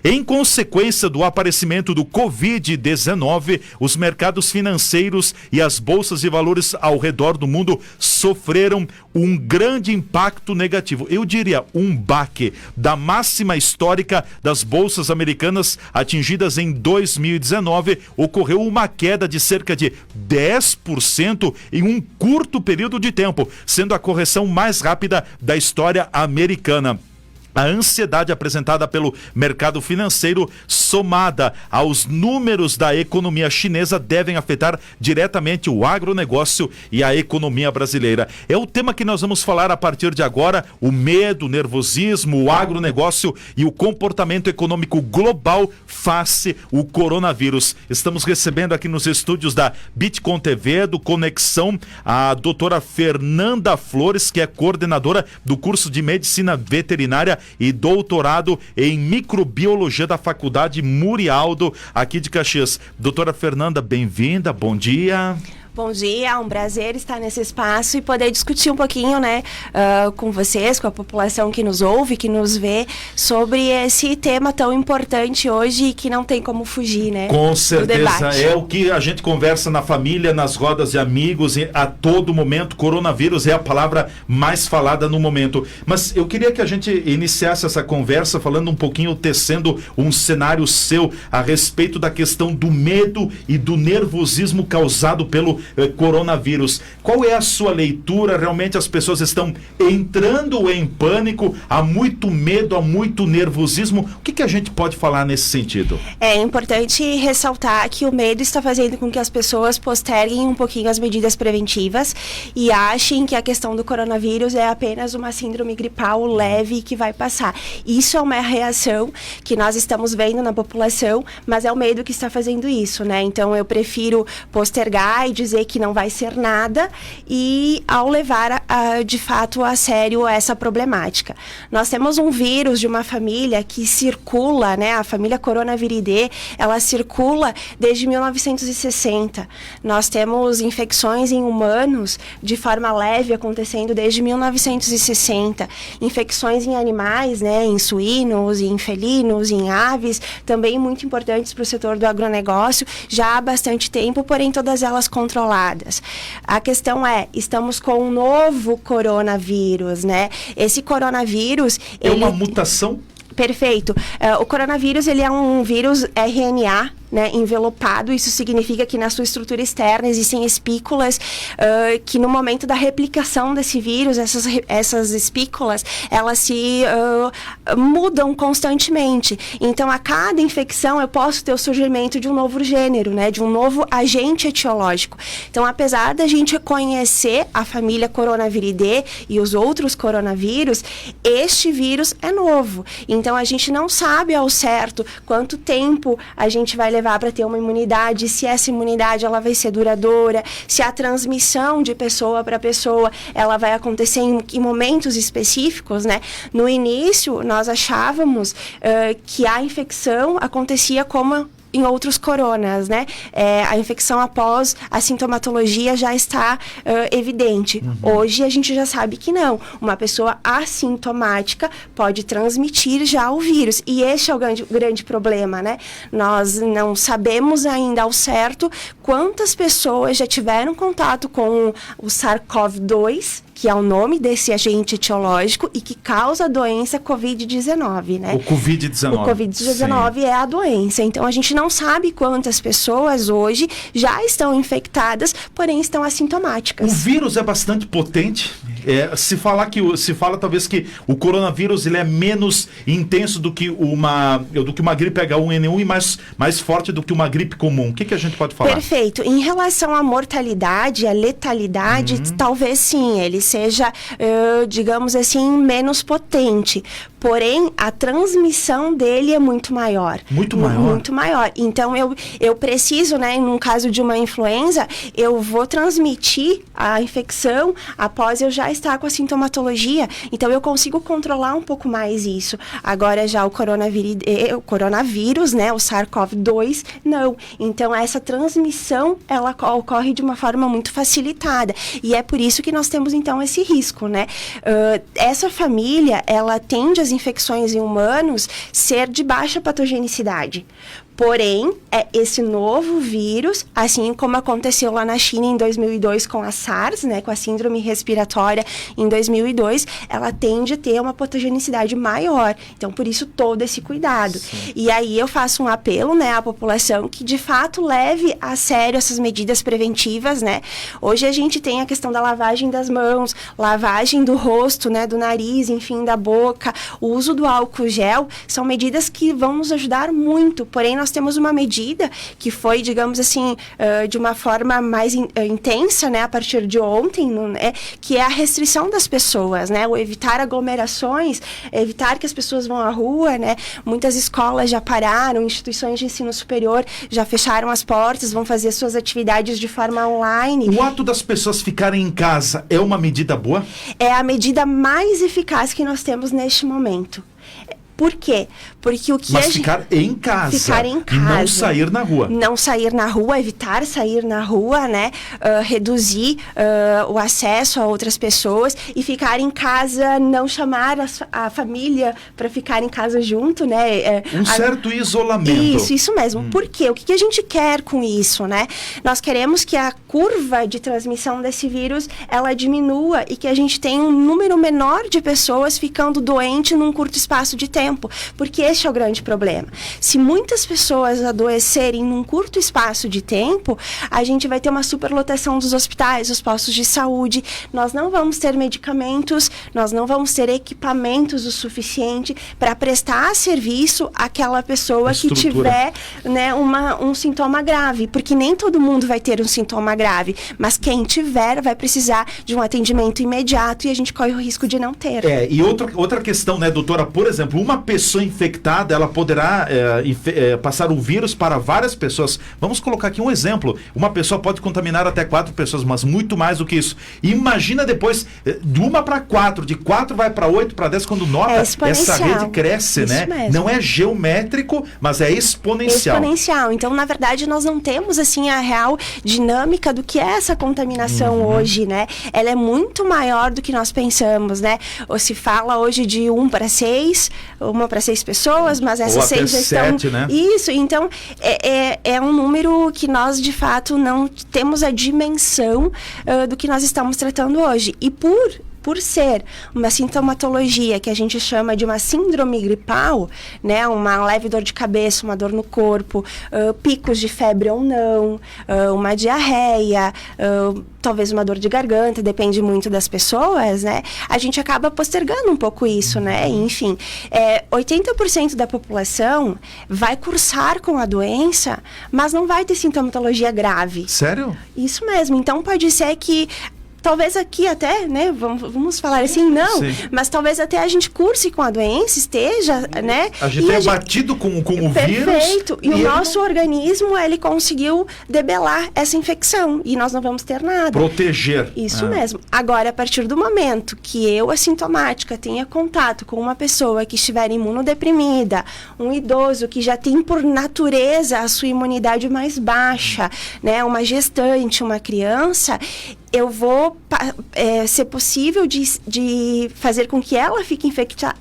Em consequência do aparecimento do Covid-19, os mercados financeiros e as bolsas de valores ao redor do mundo sofreram um grande impacto negativo. Eu diria um baque da máxima histórica das bolsas americanas atingidas em 2019. Ocorreu uma queda de cerca de 10% em um curto período de tempo, sendo a correção mais rápida da história americana. A ansiedade apresentada pelo mercado financeiro, somada aos números da economia chinesa, devem afetar diretamente o agronegócio e a economia brasileira. É o tema que nós vamos falar a partir de agora: o medo, o nervosismo, o agronegócio e o comportamento econômico global face ao coronavírus. Estamos recebendo aqui nos estúdios da Bitcom TV, do Conexão, a doutora Fernanda Flores, que é coordenadora do curso de Medicina Veterinária e doutorado em microbiologia da Faculdade Murialdo, aqui de Caxias. Doutora Fernanda, bem-vinda, bom dia. Bom dia, é um prazer estar nesse espaço e poder discutir um pouquinho, com vocês, com a população que nos ouve, que nos vê, sobre esse tema tão importante hoje e que não tem como fugir, né? Com certeza, é o que a gente conversa na família, nas rodas de amigos, a todo momento. Coronavírus é a palavra mais falada no momento. Mas eu queria que a gente iniciasse essa conversa falando um pouquinho, tecendo um cenário seu a respeito da questão do medo e do nervosismo causado pelo coronavírus. Qual é a sua leitura? Realmente as pessoas estão entrando em pânico, há muito medo, há muito nervosismo. O que a gente pode falar nesse sentido? É importante ressaltar que o medo está fazendo com que as pessoas posterguem um pouquinho as medidas preventivas e achem que a questão do coronavírus é apenas uma síndrome gripal leve que vai passar. Isso é uma reação que nós estamos vendo na população, mas é o medo que está fazendo isso, né? Então eu prefiro postergar e dizer que não vai ser nada e ao levar de fato a sério essa problemática. Nós temos um vírus de uma família que circula, né? A família Coronaviridae, ela circula desde 1960. Nós temos infecções em humanos de forma leve acontecendo desde 1960. Infecções em animais, né? Em suínos, em felinos, em aves, também muito importantes para o setor do agronegócio, já há bastante tempo, porém todas elas controladas. A questão é, estamos com um novo coronavírus, né? Esse coronavírus... É uma mutação? Perfeito. O coronavírus, ele é um vírus RNA, né, envelopado. Isso significa que na sua estrutura externa existem espículas que no momento da replicação desse vírus, essas espículas, elas se mudam constantemente. Então, a cada infecção eu posso ter o surgimento de um novo gênero, né, de um novo agente etiológico. Então, apesar da gente conhecer a família Coronaviridae e os outros coronavírus, este vírus é novo. Então, a gente não sabe ao certo quanto tempo a gente vai levar para ter uma imunidade, se essa imunidade ela vai ser duradoura, se a transmissão de pessoa para pessoa ela vai acontecer em momentos específicos, né? No início, nós achávamos que a infecção acontecia como em outros coronas, né? A infecção após a sintomatologia já está evidente. Hoje a gente já sabe que não. Uma pessoa assintomática pode transmitir já o vírus. E este é o grande problema, né? Nós não sabemos ainda ao certo quantas pessoas já tiveram contato com o SARS-CoV-2, que é o nome desse agente etiológico e que causa a doença Covid-19, né? O Covid-19. O Covid-19 é a doença. Então, a gente não sabe quantas pessoas hoje já estão infectadas, porém estão assintomáticas. O vírus é bastante potente. Se fala talvez que o coronavírus ele é menos intenso do que uma gripe H1N1 e mais forte do que uma gripe comum. O que a gente pode falar? Perfeito. Em relação à mortalidade, à letalidade, talvez sim, ele seja, digamos assim, menos potente. Porém, a transmissão dele é muito maior. Muito maior? Muito maior. Então, eu preciso, né, num caso de uma influenza, eu vou transmitir a infecção após eu já estar com a sintomatologia. Então, eu consigo controlar um pouco mais isso. Agora, já o coronavírus, né, o SARS-CoV-2, não. Então, essa transmissão, ela ocorre de uma forma muito facilitada. E é por isso que nós temos, então, esse risco, né? Essa família, ela tende, as das infecções em humanos ser de baixa patogenicidade. Porém, esse novo vírus, assim como aconteceu lá na China em 2002 com a SARS, né, com a síndrome respiratória em 2002, ela tende a ter uma patogenicidade maior. Então, por isso, todo esse cuidado. Sim. E aí eu faço um apelo, né, à população que, de fato, leve a sério essas medidas preventivas, né. Hoje a gente tem a questão da lavagem das mãos, lavagem do rosto, né, do nariz, enfim, da boca, o uso do álcool gel, são medidas que vão nos ajudar muito, porém, nós temos uma medida que foi, digamos assim, de uma forma mais intensa, né, a partir de ontem, né, que é a restrição das pessoas, né, o evitar aglomerações, evitar que as pessoas vão à rua, né, muitas escolas já pararam, instituições de ensino superior já fecharam as portas, vão fazer suas atividades de forma online. O ato das pessoas ficarem em casa é uma medida boa? É a medida mais eficaz que nós temos neste momento. Por quê? Porque o que Mas ficar em casa. Ficar em casa. E não sair na rua. Não sair na rua, evitar sair na rua, né? Reduzir o acesso a outras pessoas e ficar em casa, não chamar a família para ficar em casa junto, né? Certo isolamento. Isso mesmo. Por quê? O que a gente quer com isso, né? Nós queremos que a curva de transmissão desse vírus, ela diminua e que a gente tenha um número menor de pessoas ficando doentes num curto espaço de tempo. Porque esse é o grande problema. Se muitas pessoas adoecerem num curto espaço de tempo, a gente vai ter uma superlotação dos hospitais, dos postos de saúde, nós não vamos ter medicamentos, nós não vamos ter equipamentos o suficiente para prestar serviço àquela pessoa que tiver, né, um sintoma grave, porque nem todo mundo vai ter um sintoma grave, mas quem tiver vai precisar de um atendimento imediato e a gente corre o risco de não ter. E outra questão, né, doutora, por exemplo, uma pessoa infectada, ela poderá passar o vírus para várias pessoas. Vamos colocar aqui um exemplo. Uma pessoa pode contaminar até 4 pessoas, mas muito mais do que isso. Imagina depois, de 1 para 4, de 4 vai para 8, para 10, quando nota, essa rede cresce, isso né? Mesmo. Não é geométrico, mas é exponencial. Exponencial. Então, na verdade, nós não temos, assim, a real dinâmica do que é essa contaminação hoje, né? Ela é muito maior do que nós pensamos, né? Ou se fala hoje de 1 para 6, 1 para 6 pessoas, mas essas 6 já estão... 7, né? Isso, então é um número que nós, de fato, não temos a dimensão do que nós estamos tratando hoje. E por ser uma sintomatologia que a gente chama de uma síndrome gripal, né, uma leve dor de cabeça, uma dor no corpo, picos de febre ou não, uma diarreia, talvez uma dor de garganta, depende muito das pessoas, né, a gente acaba postergando um pouco isso, né, enfim, 80% da população vai cursar com a doença, mas não vai ter sintomatologia grave. Sério? Isso mesmo, então pode ser que talvez aqui até, né, vamos falar assim, não, sim, mas talvez até a gente curse com a doença, esteja, né? A gente tenha batido com o vírus. Perfeito. E o nosso organismo, ele conseguiu debelar essa infecção e nós não vamos ter nada. Proteger. Isso mesmo. Agora, a partir do momento que eu, assintomática, tenha contato com uma pessoa que estiver imunodeprimida, um idoso que já tem por natureza a sua imunidade mais baixa, né, uma gestante, uma criança, eu vou ser possível de fazer com que ela fique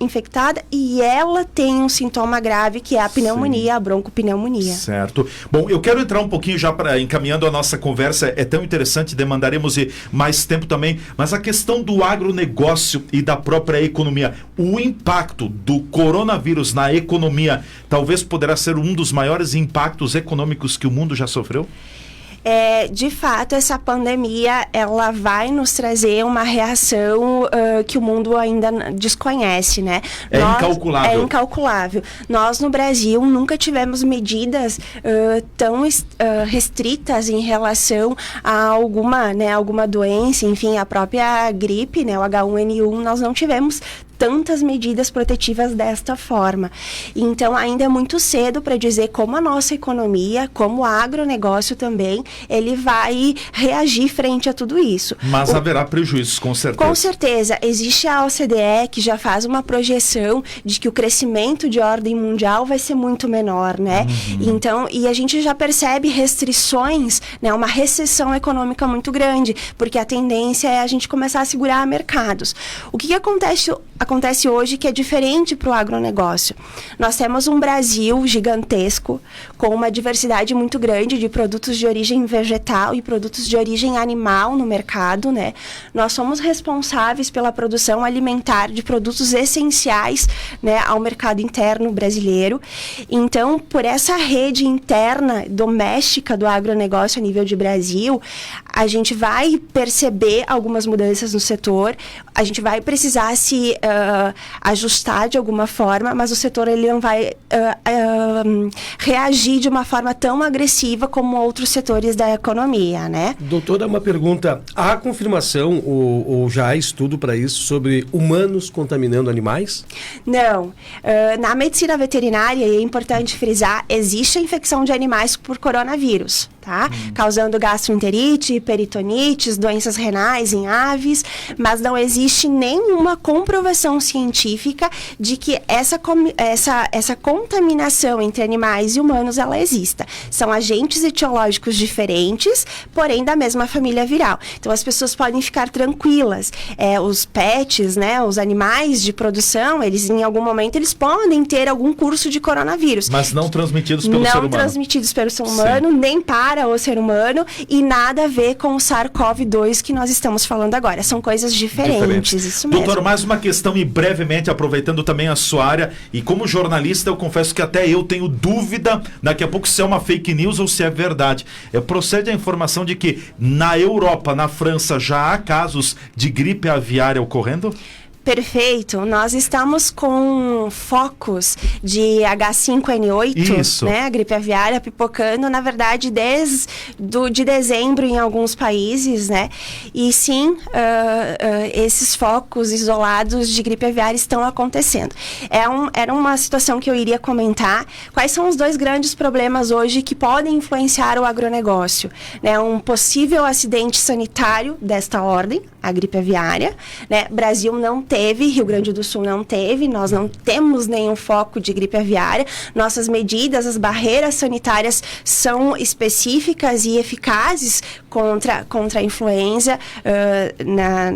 infectada e ela tenha um sintoma grave, que é a pneumonia, sim, a broncopneumonia. Certo. Bom, eu quero entrar um pouquinho já encaminhando a nossa conversa, é tão interessante, demandaremos mais tempo também, mas a questão do agronegócio e da própria economia, o impacto do coronavírus na economia, talvez poderá ser um dos maiores impactos econômicos que o mundo já sofreu? De fato, essa pandemia, ela vai nos trazer uma reação que o mundo ainda desconhece, né? Incalculável. É incalculável. Nós, no Brasil, nunca tivemos medidas tão restritas em relação a alguma doença, enfim, a própria gripe, né? O H1N1, nós não tivemos tantas medidas protetivas desta forma. Então, ainda é muito cedo para dizer como a nossa economia, como o agronegócio também, ele vai reagir frente a tudo isso. Mas haverá prejuízos, com certeza. Com certeza. Existe a OCDE, que já faz uma projeção de que o crescimento de ordem mundial vai ser muito menor, né? Então, e a gente já percebe restrições, né? Uma recessão econômica muito grande, porque a tendência é a gente começar a segurar mercados. O que acontece acontece hoje que é diferente para o agronegócio. Nós temos um Brasil gigantesco, com uma diversidade muito grande de produtos de origem vegetal e produtos de origem animal no mercado, né? Nós somos responsáveis pela produção alimentar de produtos essenciais, né, ao mercado interno brasileiro. Então, por essa rede interna doméstica do agronegócio a nível de Brasil, a gente vai perceber algumas mudanças no setor, a gente vai precisar se ajustar de alguma forma, mas o setor ele não vai reagir de uma forma tão agressiva como outros setores da economia, né? Doutora, uma pergunta. Há confirmação ou já há estudo para isso sobre humanos contaminando animais? Não. Na medicina veterinária, e é importante frisar, existe a infecção de animais por coronavírus, tá? Causando gastroenterite, peritonites, doenças renais em aves, mas não existe nenhuma comprovação científica de que essa contaminação entre animais e humanos, ela exista. São agentes etiológicos diferentes, porém da mesma família viral. Então, as pessoas podem ficar tranquilas. Os pets, né, os animais de produção, eles em algum momento, eles podem ter algum curso de coronavírus. Mas não transmitidos pelo ser humano. Não transmitidos pelo ser humano, nem para o ser humano, e nada a ver com o SARS-CoV-2 que nós estamos falando agora. São coisas diferentes. Isso mesmo. Doutor, mais uma questão e brevemente, aproveitando também a sua área, e como jornalista eu confesso que até eu tenho dúvida daqui a pouco se é uma fake news ou se é verdade. Procede a informação de que na Europa, na França, já há casos de gripe aviária ocorrendo? Perfeito. Nós estamos com focos de H5N8, né, a gripe aviária pipocando, na verdade, desde de dezembro em alguns países, né? E sim, esses focos isolados de gripe aviária estão acontecendo. Era uma situação que eu iria comentar. Quais são os dois grandes problemas hoje que podem influenciar o agronegócio? Né? Um possível acidente sanitário desta ordem, a gripe aviária, né? Brasil não teve, Rio Grande do Sul não teve, nós não temos nenhum foco de gripe aviária. Nossas medidas, as barreiras sanitárias são específicas e eficazes contra a influenza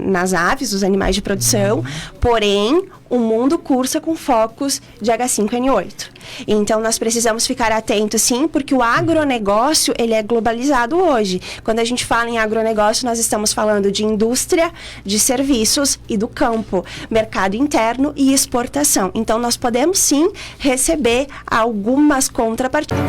nas aves, os animais de produção, porém, o mundo cursa com focos de H5N8. Então, nós precisamos ficar atentos, sim, porque o agronegócio, ele é globalizado hoje. Quando a gente fala em agronegócio, nós estamos falando de indústria, de serviços e do campo, mercado interno e exportação. Então, nós podemos, sim, receber algumas contrapartidas.